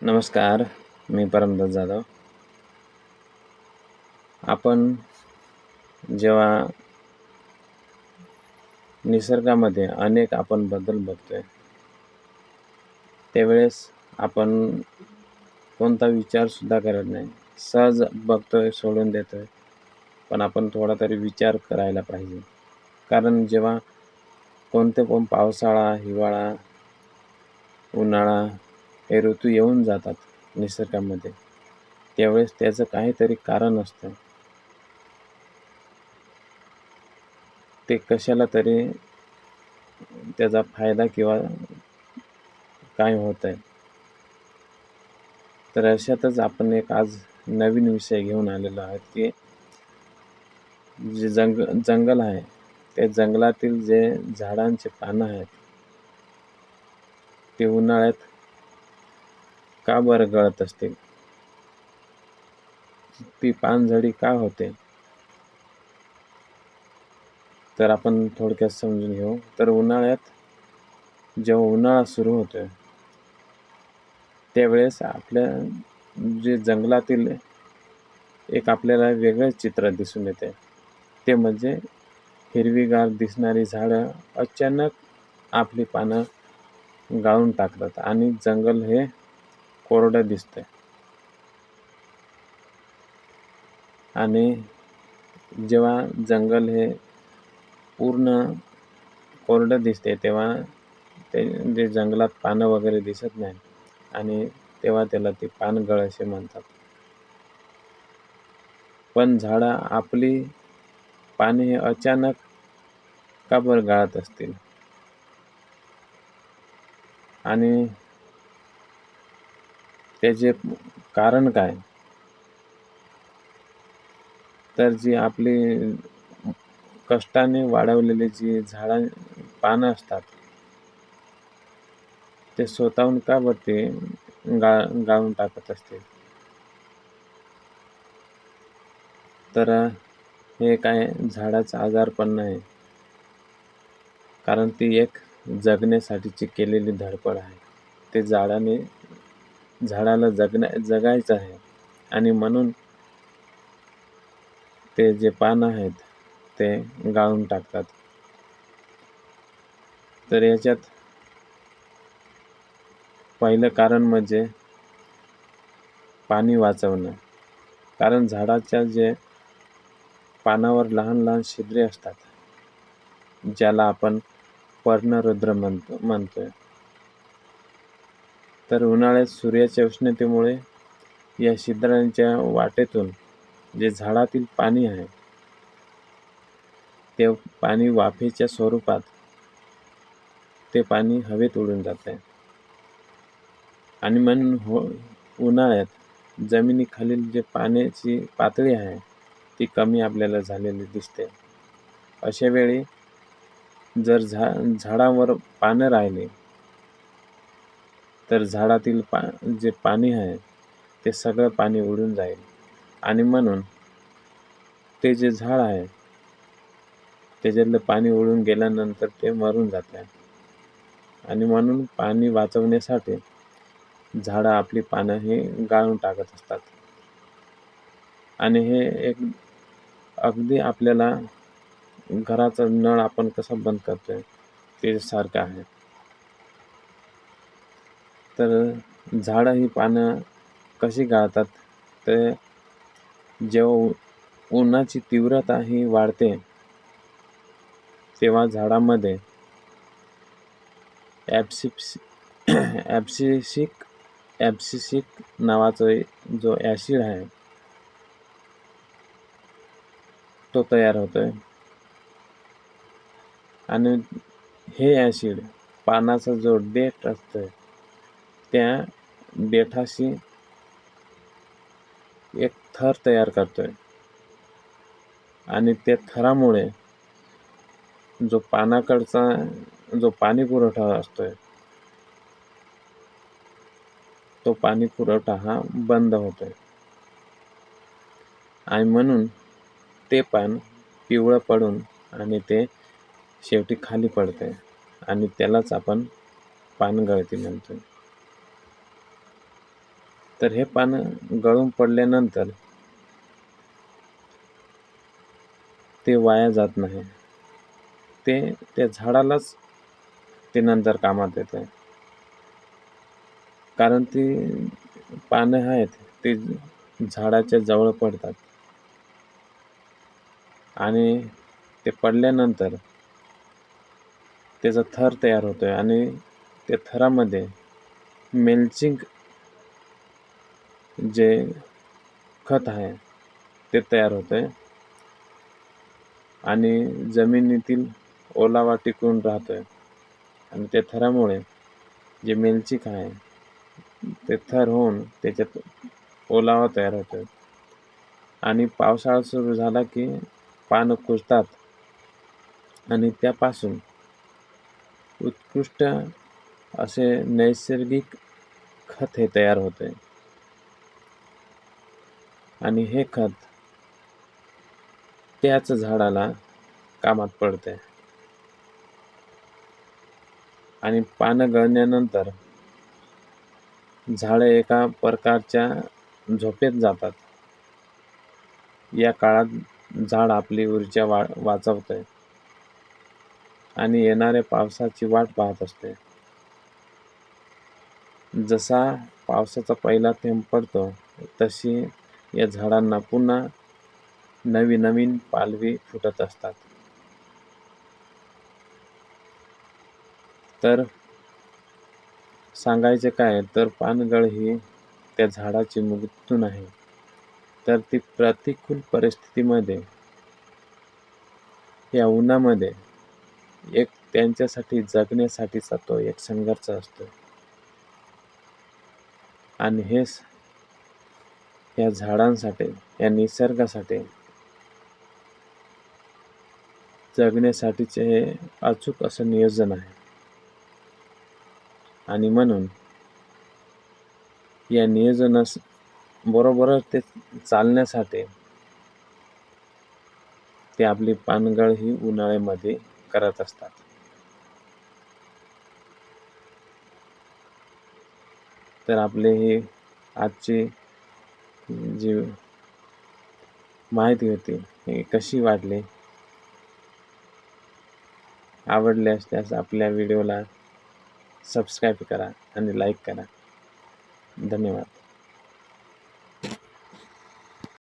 नमस्कार. मी परमदास जाधव. आपण जेव्हा निसर्गामध्ये अनेक बदल बघतोय, त्यावेळेस आपण कोणता विचारसुद्धा करत नाही. सहज बघतोय, सोडून देतोय. पण आपण थोडा तरी विचार करायला पाहिजे. कारण जेव्हा कोणते पण पावसाळा, हिवाळा, उन्हाळा हे ऋतू येऊन जातात निसर्गामध्ये, त्यावेळेस त्याचं काहीतरी कारण असतं. ते कशाला तरी त्याचा फायदा किंवा काय होत आहे. तर अशातच आपण एक आज नवीन विषय घेऊन आलेलो आहोत की जे जंगल आहे, त्या जंगलातील जे झाडांचे पानं आहेत, ते उन्हाळ्यात का बरं गळत असतील? ती पानझडी का होते? तर आपण थोडक्यात समजून घेऊ. तर उन्हाळ्यात जेव्हा उन्हाळा सुरू होतोय, त्यावेळेस आपल्या जे जंगलातील एक आपल्याला वेगळंच चित्र दिसून येते. ते म्हणजे हिरवीगार दिसणारी झाडं अचानक आपली पानं गाळून टाकतात आणि जंगल हे कोरडं दिसतंय. आणि जेव्हा जंगल हे पूर्ण कोरडं दिसते, तेव्हा ते जे जंगलात पानं वगैरे दिसत नाही आणि तेव्हा त्याला ते पानगळ असे म्हणतात. पण झाडं आपली पाने हे अचानक का बरं गाळत असतील? आणि त्याचे कारण काय? तर जी आपली कष्टाने वाढवलेली जी पानं असतात, ते स्वतःहून का बरं ते गाळून टाकत असतील? तर हे काय झाडाचं आजारपण नाही, कारण ती एक जगण्यासाठीची केलेली धडपड आहे. ते झाडाला जगायचं आहे आणि म्हणून ते जे पानं आहेत, ते गाळून टाकतात. तर याच्यात पहिलं कारण म्हणजे पाणी वाचवणं. कारण झाडाच्या जे पानावर लहान लहान छिद्रे असतात, ज्याला आपण पर्णरंध्र म्हणतोय. तर उन्हाळ्यात सूर्याच्या उष्णतेमुळे या छिद्रांच्या वाटेतून जे झाडातील पाणी आहे, ते पाणी वाफेच्या स्वरूपात ते पाणी हवेत उडून जाते आणि म्हणून उन्हाळ्यात जमिनीखालील जे पाण्याची पातळी आहे, ती कमी आपल्याला झालेली दिसते. अशा वेळी जर झाडावर पानं राहिले, तर झाडातील जे पाणी आहे, ते सगळं पाणी उडून जाईल आणि म्हणून ते जे झाड आहे, त्याच्यातलं पाणी उडून गेल्यानंतर ते मरून जाते. आणि म्हणून पाणी वाचवण्यासाठी झाडं आपली पानं ही गाळून टाकत असतात. आणि हे एक अगदी आपल्याला घराचा नळ आपण कसा बंद करतोय, ते सारखं आहे. तर झाडं ही पानं कशी गाळतात? तर जेव्हा उन्हाची तीव्रता ही वाढते, तेव्हा झाडामध्ये ॲब्सिसिक नावाचा जो ॲसिड आहे, तो तयार होतोय. आणि हे ॲसिड पानाचा जो देठ असतोय, त्या देठाशी एक थर तयार करतोय आणि त्या थरामुळे जो पानाकडचा जो पाणी पुरवठा असतोय, तो पाणी पुरवठा हा बंद होतोय आणि म्हणून ते पान पिवळं पडून आणि ते शेवटी खाली पडते आणि त्यालाच आपण पानगळती म्हणतोय. तर हे पानं गळून पडल्यानंतर ते वाया जात नाही. ते त्या झाडालाच ते नंतर कामात येतं. कारण ती पानं आहेत ते झाडाच्या जवळ पडतात आणि ते पडल्यानंतर त्याचा थर तयार होतोय आणि त्या थरामध्ये मेल्चिंग जे खत आहे ते तयार होतंय आणि जमिनीतील ओलावा टिकून राहतोय आणि त्या थरामुळे जे मेल्चिंग आहे ते थर होऊन त्याच्यात ओलावा तयार होतोय आणि पावसाळा सुरू झाला की पानं कुजतात आणि त्यापासून उत्कृष्ट असे नैसर्गिक खत हे तयार होते आणि हे खत त्याच झाडाला कामात पडते आणि पानं गळल्यानंतर झाडं एका प्रकारच्या झोपेत जातात. या काळात झाड आपली ऊर्जा वाचवते आणि येणाऱ्या पावसाची वाट पाहत असते. जसा पावसाचा पहिला थेंब पडतो तशी या झाडांना पुन्हा नवीन पालवी फुटत असतात. तर सांगायचे काय तर पानगळ ही त्या झाडाची मृत्यू नाही, तर ती प्रतिकूल परिस्थितीमध्ये या उन्हामध्ये एक त्यांच्यासाठी जगण्यासाठीचा तो एक संघर्ष असतो आणि हेच या झाडांसाठी, या निसर्गासाठी जगण्यासाठीचे हे अचूक असं नियोजन आहे आणि म्हणून या नियोजनास बरोबरच ते चालण्यासाठी ते आपली पानगळ ही उन्हाळ्यामध्ये करत असतात. तर आपले ही आजची जी माहिती होती ही कशी वाटली, आवडली असल्यास आपल्या व्हिडिओला सबस्क्राईब करा आणि लाईक करा. धन्यवाद.